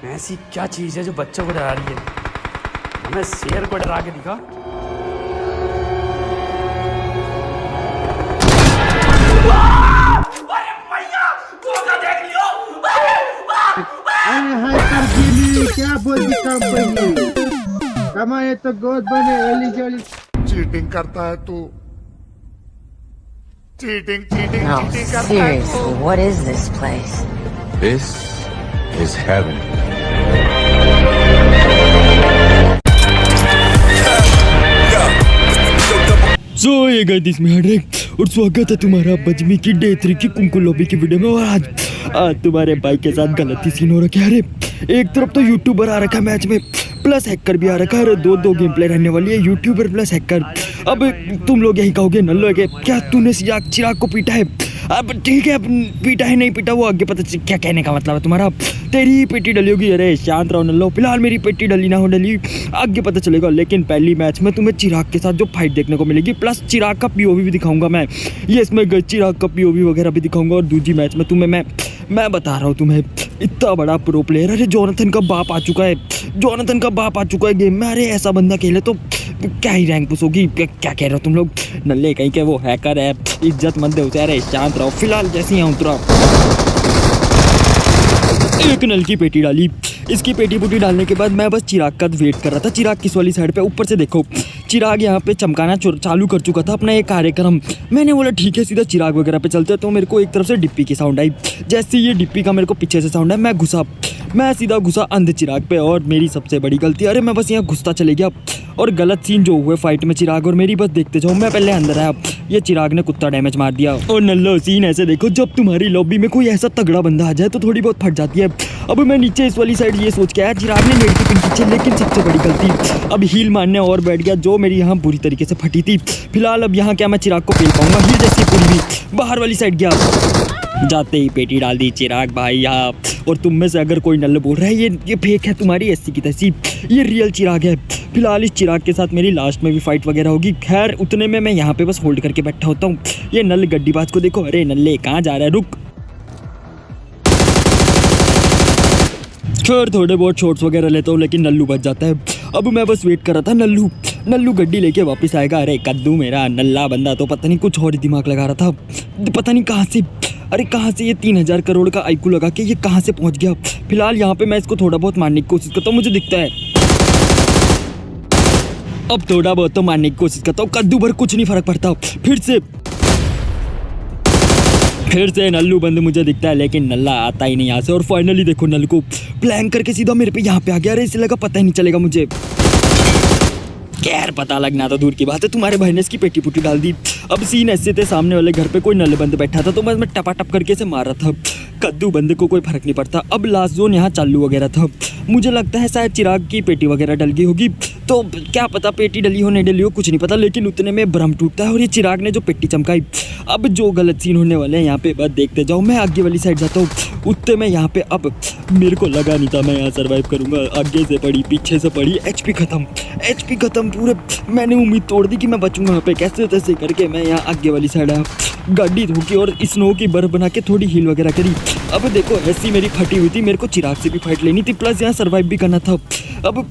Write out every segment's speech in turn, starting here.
ऐसी क्या चीज है जो बच्चों को डरा रही है? हमें शेर को डरा के दिखा। क्या बोलती कंपनी कमाए तो गोद बने एलिजिबल। चीटिंग करता है तू, चीटिंग चीटिंग No, चीटिंग करता है seriously, तू। what is this place? This is heaven. सो ये गाइस मैं हड्रेक और स्वागत है तुम्हारा बजमी की डे 3 की कुंकू लॉबी की वीडियो में। और आज तुम्हारे भाई के साथ गलती सीन हो रखा है। अरे एक तरफ तो यूट्यूबर आ रखा है मैच में, प्लस हैकर भी आ रखा है। दो गेम प्ले रहने वाली है, यूट्यूबर प्लस हैकर। अब तुम लोग यही कहोगे नल्लो के क्या तूने चिराग को पीटा है? अब ठीक है, पीटा है नहीं पीटा वो आगे पता क्या कहने का मतलब है तुम्हारा। तेरी पेटी डली होगी। अरे शांत रहो नल्लो, फिलहाल मेरी पेटी डली ना हो डली आगे पता चलेगा। लेकिन पहली मैच में तुम्हें चिराग के साथ जो फाइट देखने को मिलेगी, प्लस चिराग का पीओवी भी दिखाऊंगा मैं। ये इसमें चिराग का पीओवी वगैरह भी दिखाऊंगा। और दूसरी मैच में तुम्हें मैं बता रहा हूँ तुम्हें, इतना बड़ा प्रो प्लेयर। अरे जोनाथन का बाप आ चुका है, जोनाथन का बाप आ चुका है गेम में। अरे ऐसा बंदा खेले तो क्या ही रैंक पुश होगी। क्या कह रहे हो तुम लोग? नल्ले कहीं के वो हैकर है, इज्जत मंद है उसे। अरे शांत रहो, फिलहाल जैसे यहाँ उतरा एक नल की पेटी डाली। इसकी पेटी पुटी डालने के बाद मैं बस चिराग का वेट कर रहा था। चिराग किस वाली साइड पे? ऊपर से देखो चिराग यहाँ पे चमकाना चालू कर चुका था अपना एक कार्यक्रम। मैंने बोला ठीक है सीधा चिराग वगैरह पे चलते हैं। तो मेरे को एक तरफ से डिप्पी की साउंड आई। जैसे ये डिप्पी का मेरे को पीछे से साउंड है, मैं सीधा घुसा अंध चिराग पे। और मेरी सबसे बड़ी गलती, अरे मैं बस यहाँ घुसता चले गया और गलत सीन जो हुए फाइट में चिराग और मेरी बस देखते जाओ। मैं पहले अंदर आया, ये चिराग ने कुत्ता डैमेज मार दिया। और नल्लो सीन ऐसे देखो, जब तुम्हारी लॉबी में कोई ऐसा तगड़ा बंदा आ जाए तो थोड़ी बहुत फट जाती है। अब मैं नीचे इस वाली साइड ये सोच के आया चिराग ने नेट की पिन खींची, लेकिन सबसे बड़ी गलती अब हील मारने और बैठ गया जो मेरी यहाँ बुरी तरीके से फटी थी। फिलहाल अब यहाँ क्या मैं चिराग को पेल पाऊंगा? हील जैसी पूरी भी बाहर वाली साइड गया, जाते ही पेटी डाल दी चिराग भाई यहाँ। और तुम में से अगर कोई नल्ले बोल रहा है ये फेक है तुम्हारी एससी की तैसी, ये रियल चिराग है। फिलहाल इस चिराग के साथ मेरी लास्ट में भी फाइट वगैरह होगी। खैर उतने में मैं यहाँ पे बस होल्ड करके बैठा होता हूँ। ये नल गड्डीबाज को देखो, अरे नल्ले कहाँ जा रहा है, रुक। खैर थोड़े बहुत शॉट्स वगैरह लेता हूँ, लेकिन नल्लू बच जाता है। अब मैं बस वेट कर रहा था नल्लू गड्डी लेके वापस आएगा। अरे कद्दू मेरा नल्ला बंदा तो पता नहीं कुछ और ही दिमाग लगा रहा था, पता नहीं कहाँ से ये 3000 करोड़ का आईक्यू लगा के ये कहाँ से पहुँच गया। फिलहाल यहाँ पे मैं इसको थोड़ा बहुत मारने की कोशिश करता हूँ, मुझे दिखता है अब थोड़ा बहुत तो मारने की कोशिश करता हूँ। कद्दू भर कुछ नहीं फर्क पड़ता। फिर से नल्लू बंद मुझे दिखता है, लेकिन नल्ला आता ही नहीं यहाँ से। और फाइनली देखो नल को प्लैंक करके सीधा मेरे पे यहाँ पे आ गया। अरे इसे लगा पता ही नहीं चलेगा मुझे। खैर पता लगना तो दूर की बात है, तुम्हारे भाई ने इसकी पेटी पुटी डाल दी। अब सीन ऐसे थे, सामने वाले घर पे कोई नल बंद बैठा था तो बस मैं टपाटप करके इसे मार रहा था। कद्दू बंदे को कोई फर्क नहीं पड़ता। अब लास्ट जोन यहाँ चालू वगैरह था, मुझे लगता है शायद चिराग की पेटी वगैरह डल गई होगी। तो क्या पता पेटी डली हो नहीं डली हो, कुछ नहीं पता। लेकिन उतने में भ्रम टूटता है और ये चिराग ने जो पेटी चमकाई। अब जो गलत सीन होने वाले हैं यहाँ पे बस देखते जाओ। मैं आगे वाली साइड जाता हूँ, उतने में यहाँ पे अब मेरे को लगा नहीं था मैं यहाँ सर्वाइव करूँगा। आगे से पड़ी पीछे से पड़ी, एचपी खत्म पूरे। मैंने उम्मीद तोड़ दी कि मैं बचूंगा यहाँ पे, कैसे तैसे करके मैं यहाँ आगे वाली साइड आया। गाड़ी धोकी और स्नो की बर्फ बना के थोड़ी हील वगैरह करी। अब देखो ऐसी मेरी फटी हुई थी, मेरे को चिराग से भी फाइट लेनी थी, प्लस यहाँ सर्वाइव भी करना था। अब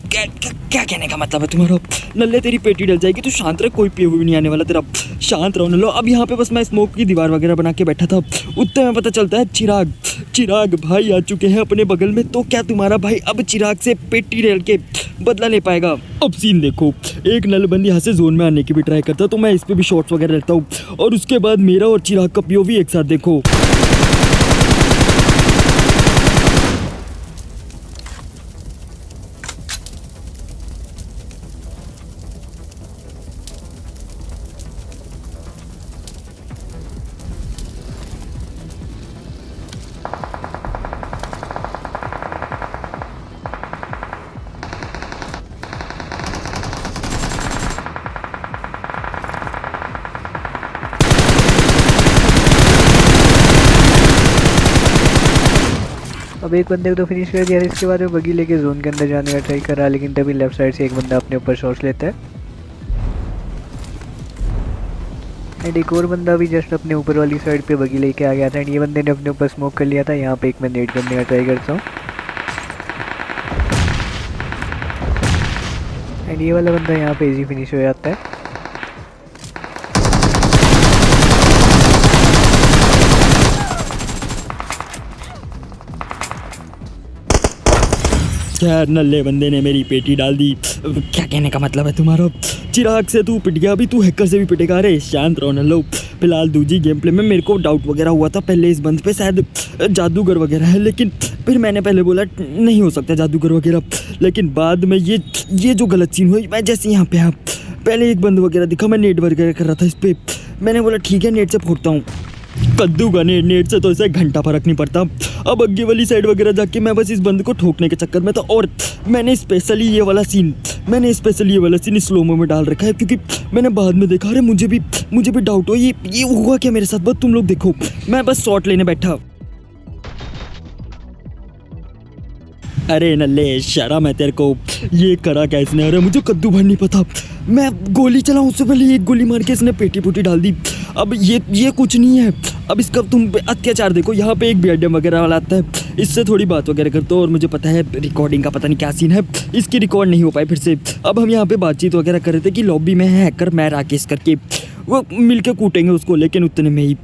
क्या कहने का मतलब है तुम्हारा? नल्ले तेरी पेटी डल जाएगी, तू शांत रह, कोई पीओवी भी नहीं आने वाला तेरा, शांत रहो नल्लो। अब यहाँ पे बस मैं स्मोक की दीवार वगैरह बना के बैठा था। उतने में पता चलता है चिराग भाई आ चुके हैं अपने बगल में। तो क्या तुम्हारा भाई अब चिराग से पेटी डाल के बदला ले पाएगा? अब सीन देखो, एक नलबंदी यहाँ से जोन में आने की भी ट्राई करता, तो मैं इस पे भी शॉट्स वगैरह लेता हूँ। और उसके बाद मेरा और चिराग का पीओवी एक साथ देखो। अब एक बंदे को तो फिनिश कर दिया। इसके बाद वो बगी लेके जोन के अंदर जाने का ट्राई कर रहा है, लेकिन तभी लेफ्ट साइड से एक बंदा अपने ऊपर शॉट्स लेता है। एंड एक और बंदा भी जस्ट अपने ऊपर वाली साइड पे बगी लेके आ गया था एंड ये बंदे ने अपने ऊपर स्मोक कर लिया था। यहाँ पे एक मैं नेट करने का ट्राई करता हूँ एंड ये वाला बंदा यहाँ पे इजी फिनिश हो जाता है। यार नल्ले बंदे ने मेरी पेटी डाल दी। क्या कहने का मतलब है तुम्हारा? चिराग से तू पिट गया, अभी तू हैकर से भी पिटेगा। अरे शांत रहो नल्लो। फिलहाल दूजी गेम प्ले में मेरे को डाउट वगैरह हुआ था पहले इस बंद पे शायद जादूगर वगैरह है, लेकिन फिर मैंने पहले बोला नहीं हो सकता जादूगर वगैरह, लेकिन बाद में ये जो गलत सीन हुई, मैं जैसे यहाँ पे पहले एक बंद वगैरह दिखा, मैं नेट वगैरह कर रहा था इस पर, मैंने बोला ठीक है नेट से फोड़ता हूँ। कद्दू का नेट से तो ऐसे घंटा फर्क नहीं पड़ता। अब आगे वाली साइड वगैरह जाके मैं बस इस बंद को ठोकने के चक्कर में था और मैंने स्पेशली ये वाला सीन स्लो में डाल रखा है क्योंकि मैंने बाद में देखा अरे मुझे भी डाउट हो ये हुआ क्या मेरे साथ। बस तुम लोग देखो, मैं बस शॉट लेने बैठा। अरे नल्ले शर्म है तेरे को, ये करा क्या इसने? अरे मुझे कद्दू भर नहीं पता, मैं गोली चलाऊं उससे पहले एक गोली मार के इसने पेटी पुटी डाल दी। अब ये कुछ नहीं है। अब इसका तुम अत्याचार देखो, यहाँ पे एक बीएडएम वगैरह वाला आता है, इससे थोड़ी बात वगैरह करते हो और मुझे पता है रिकॉर्डिंग का पता नहीं क्या सीन है, इसकी रिकॉर्ड नहीं हो पाई फिर से। अब हम यहाँ पे बातचीत वगैरह कर रहे थे कि लॉबी में है हैकर, मैं राकेश करके, वो मिलके कूटेंगे उसको, लेकिन उतने में ही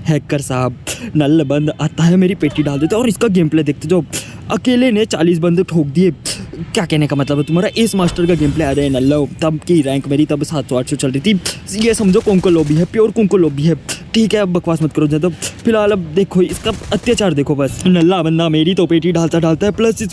हैकर साहब नल बंद आता है, मेरी पेटी डाल देता है और इसका गेम प्ले देखते जाओ। अकेले ने 40 बंदे ठोक दिए। क्या कहने का मतलब है तुम्हारा? एस मास्टर का गेम प्ले। अरे नल्लो, तब की रैंक मेरी तब 700-800 चल रही थी। ये समझो कुंको लॉबी है, प्योर कुंको लॉबी है। ठीक है अब बकवास मत करो ज़्यादा। फिलहाल अब देखो इसका अत्याचार देखो बस। नल्ला बंदा मेरी तो पेटी डालता है, प्लस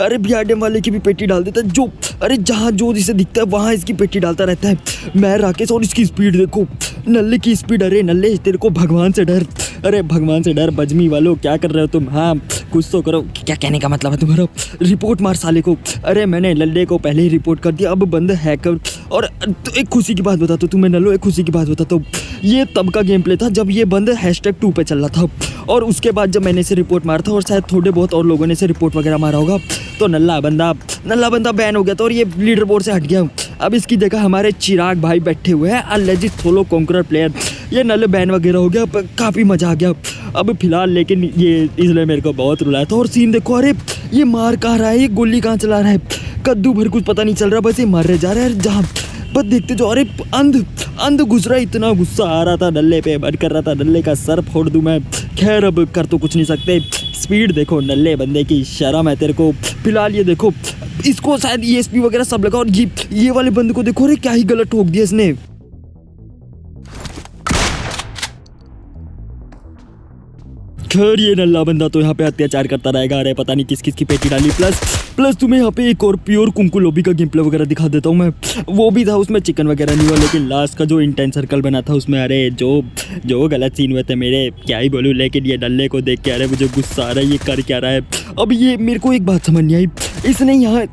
अरे बीआरडीएम वाले की भी पेटी डाल देता है। जहाँ जो जिसे दिखता है वहाँ इसकी पेटी डालता रहता है। मैं राकेश और इसकी स्पीड देखो, नल्ले की स्पीड। अरे नल्ले तेरे को भगवान से डर, अरे भगवान से डर। बजमी वालों क्या कर रहे हो तुम? हाँ कुछ तो करो। क्या कहने का मतलब है तुम्हारा? रिपोर्ट मार साले को। अरे मैंने लल्ले को पहले ही रिपोर्ट कर दिया, अब बंद हैकर। और तो एक खुशी की बात बताता हूँ तुम्हें नल्लो, एक खुशी की बात बताता हूँ। ये तब का गेम प्ले था जब ये बंद #2 पे चल रहा था, और उसके बाद जब मैंने इसे रिपोर्ट मारा था और शायद थोड़े बहुत और लोगों ने इसे रिपोर्ट वगैरह मारा होगा, तो नल्ला बंदा बैन हो गया था और ये लीडर बोर्ड से हट गया। अब इसकी जगह हमारे चिराग भाई बैठे हुए हैं, अलेजिड सोलो कॉन्करर प्लेयर। ये नल्ले बैन वगैरह हो गया, काफ़ी मज़ा आ गया अब फिलहाल। लेकिन ये इसलिए मेरे को बहुत रुलाया था। और सीन देखो, अरे ये मार कहाँ रहा है, ये गोली कहाँ चला रहा है, कद्दू भर कुछ पता नहीं चल रहा, बस ये मार रहे जा रहा है। जहाँ बस देखते जो, अरे अंध घुस रहा, इतना गुस्सा आ रहा था नल्ले पे, मन कर रहा था नल्ले का सर फोड़ दूं मैं। खैर अब कर तो कुछ नहीं सकते। स्पीड देखो नल्ले बंदे की, शर्म है तेरे को। फिलहाल ये देखो, इसको शायद ESP वगैरह सब लगा, और ये वाले बंदे को देखो, अरे क्या ही गलत ठोक दिया इसने। खैर ये नल्ला बंदा तो यहाँ पे अत्याचार करता रहेगा। अरे पता नहीं किस की पेटी डाली। प्लस तुम्हें यहाँ पे एक और प्योर कुंकू लॉबी का गेम प्ले वगैरह दिखा देता हूँ मैं। वो भी था, उसमें चिकन वगैरह नहीं हुआ, लेकिन लास्ट का जो इंटेंस सर्कल बना था उसमें अरे जो गलत सीन हुए थे मेरे, क्या ही बोलूँ। लेकिन ये नल्ले को देख के अरे मुझे गुस्सा आ रहा है, ये कर क्या रहा है। अब ये मेरे को एक बात समझ नहीं आई, इसने यहाँ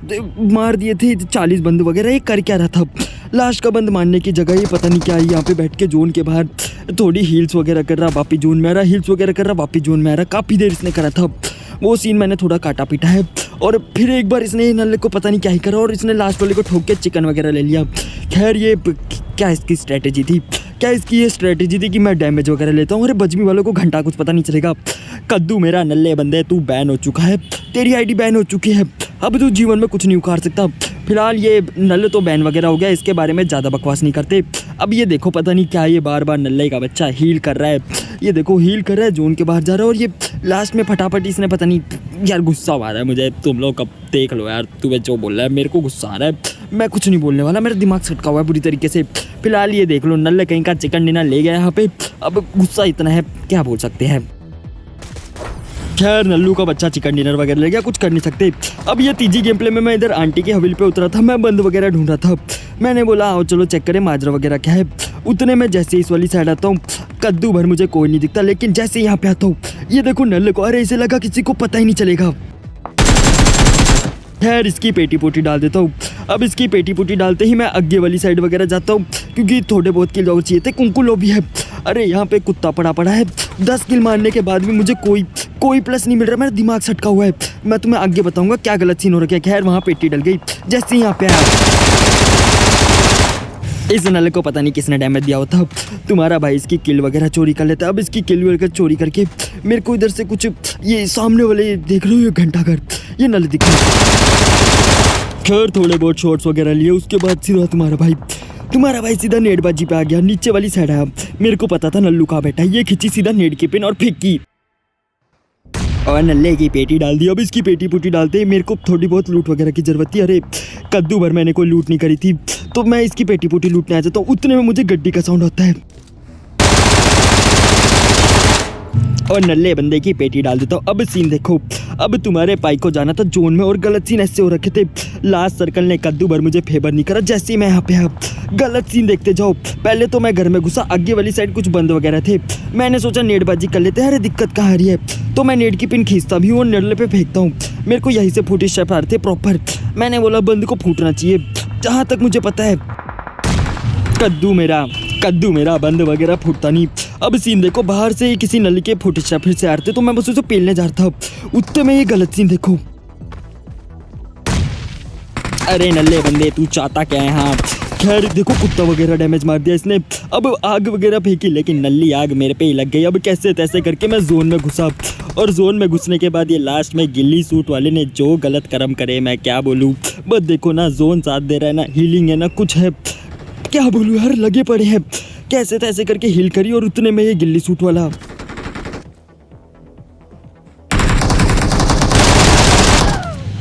मार दिए थे 40 बंद वगैरह, ये कर क्या रहा था? लास्ट का बंद मारने की जगह ये पता नहीं क्या है, यहाँ पे बैठ के जोन के बाहर थोड़ी हील्स वगैरह कर रहा, वापी जोन में आ रहा, हील्स वगैरह कर रहा, वापी जोन में आ रहा। काफ़ी देर इसने करा था, वो सीन मैंने थोड़ा काटा पीटा है। और फिर एक बार इसने नल्ले को पता नहीं क्या ही करा और इसने लास्ट वाले को ठोक के चिकन वगैरह ले लिया। खैर ये क्या इसकी स्ट्रैटेजी थी? क्या इसकी ये स्ट्रैटेजी थी कि मैं डैमेज वगैरह लेता हूँ? अरे बजमी वालों को घंटा कुछ पता नहीं चलेगा। कद्दू मेरा नल्ले बंदे, तू बैन हो चुका है, तेरी आईडी बैन हो चुकी है, अब तू जीवन में कुछ नहीं उखाड़ सकता। फिलहाल ये नल्ले तो बैन वगैरह हो गया, इसके बारे में ज़्यादा बकवास नहीं करते। अब ये देखो पता नहीं क्या, ये बार नल्ले का बच्चा हील कर रहा है, ये देखो हील कर रहा है, जोन के बाहर जा रहा है, और ये लास्ट में फटाफट इसने पता नहीं, यार गुस्सा आ रहा है मुझे। तुम लोग कब देख लो यार, तुम्हें जो बोल रहा है, मेरे को गुस्सा आ रहा है, मैं कुछ नहीं बोलने वाला, मेरा दिमाग सटका हुआ है बुरी तरीके से। फिलहाल ये देख लो, नल्ले कहीं का चिकन डिनर ले गया यहाँ पे, अब गुस्सा इतना है क्या बोल सकते हैं। खैर नल्लू का बच्चा चिकन डिनर वगैरह ले गया, कुछ कर नहीं सकते। अब ये तीजी गेम प्ले में मैं इधर आंटी की हवेली पे उतरा था, मैं बंद वगैरह ढूंढ रहा था। मैंने बोला आओ चलो चेक करें माजरा वगैरह क्या है। उतने में जैसे इस वाली साइड आता हूँ, कद्दू भर मुझे कोई नहीं दिखता, लेकिन जैसे यहाँ पे आता हूँ, ये देखो नल्ले को, अरे इसे लगा किसी को पता ही नहीं चलेगा। खैर इसकी पेटी पोटी डाल देता हूँ। अब इसकी पेटी पोटी डालते ही मैं आगे वाली साइड वगैरह जाता हूँ, क्योंकि थोड़े बहुत किल और चाहिए थे। कुंकू लॉबी है, अरे यहाँ पे कुत्ता पड़ा है। 10 किल मारने के बाद भी मुझे कोई प्लस नहीं मिल रहा, मेरा दिमाग सटका हुआ है। मैं तुम्हें आगे बताऊंगा क्या गलत सीन हो रहा है। खैर वहाँ पेटी डल गई, जैसे यहाँ पे आया इस नल को पता नहीं किसने डैमेज दिया होता। तुम्हारा भाई इसकी किल वगैरह चोरी कर लेता। अब इसकी किल वगैरह चोरी करके मेरे को इधर से कुछ ये सामने वाले देख रहे हो ये घंटाघर ये नल दिख रहा है। खैर थोड़े बहुत शॉट्स वगैरह लिए उसके बाद सीधा तुम्हारा भाई सीधा नेटबाजी पे आ गया। नीचे वाली साइड है। मेरे को पता था नल्लू कहाँ बैठा है। ये खिंची सीधा नेट की पिन और फेंकी और नल्ले की पेटी डाल दी। अब इसकी पेटी पुटी डालते ही मेरे को थोड़ी बहुत लूट वगैरह की जरूरत थी। अरे कद्दू भर मैंने कोई लूट नहीं करी थी तो मैं इसकी पेटी पुटी लूटने आ जाता हूँ। उतने में मुझे गड्डी का साउंड होता है और नल्ले बंदे की पेटी डाल देता हूँ। अब सीन देखो। अब तुम्हारे भाई को जाना था जोन में और गलत सीन ऐसे हो रखे थे। लास्ट सर्कल ने कद्दू भर मुझे फेवर नहीं करा। जैसे ही मैं यहाँ पे गलत सीन देखते जाओ। पहले तो मैं घर में घुसा। आगे वाली साइड कुछ बंद वगैरह थे। मैंने सोचा नेटबाजी कर लेते हैं। अरे दिक्कत कहाँ आ रही है तो मैं नेट की पिन खींचता भी हूँ और नल्ले पे फेंकता हूँ। मेरे को यहीं से फूटी स्टेप आ रहे थे प्रॉपर। मैंने बोला बंद को फूटना चाहिए। जहाँ तक मुझे पता है कद्दू मेरा बंद वगैरह फूटता नहीं। अब सीन देखो। बाहर से किसी नली के फुट स्टेप फिर से आ रहे थे तो मैं बस उसे पेलने जा रहा था। उतने में ये गलत सीन देखो। अरे नल्ले बंदे तू चाहता क्या है। हाँ खैर देखो कुत्ता वगैरह डैमेज मार दिया इसने। अब आग वगैरह फेंकी लेकिन नल्ली आग मेरे पे ही लग गई। अब कैसे तैसे करके मैं जोन में घुसा और जोन में घुसने के बाद ये लास्ट में गिल्ली सूट वाले ने जो गलत कर्म करे मैं क्या बोलूँ। बस देखो ना जोन साथ दे रहा है ना हीलिंग है ना कुछ है। क्या बोलूँ यार लगे पड़े हैं। कैसे तैसे करके हील करी और उतने में ये गिल्ली सूट वाला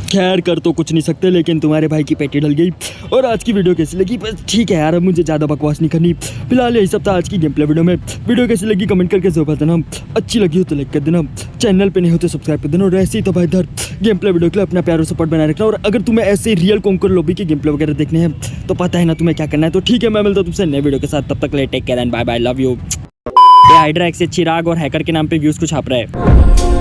खैर कर तो कुछ नहीं सकते लेकिन तुम्हारे भाई की पेटी डल गई। और आज की वीडियो कैसी लगी बस ठीक है यार। अब मुझे ज़्यादा बकवास नहीं करनी। फिलहाल यही सब था आज की गेम प्ले वीडियो में। वीडियो कैसी लगी कमेंट करके जरूर बताना। अच्छी लगी हो तो लाइक कर देना। चैनल पे नहीं हो तो सब्सक्राइब कर देना। और ऐसे ही तो भाई इधर गेम प्ले वीडियो के लिए अपना प्यार और सपोर्ट बनाए रखना। और अगर तुम्हें ऐसे रियल कॉन्कर लॉबी के गेम प्ले वगैरह देखने हैं तो पता है ना तुम्हें क्या करना है। तो ठीक है मैं मिलता हूँ तुमसे नए वीडियो के साथ। तब तक ले take care and bye bye love you. Hydra X Chirag और हैकर के नाम पे व्यूज को छाप रहा है।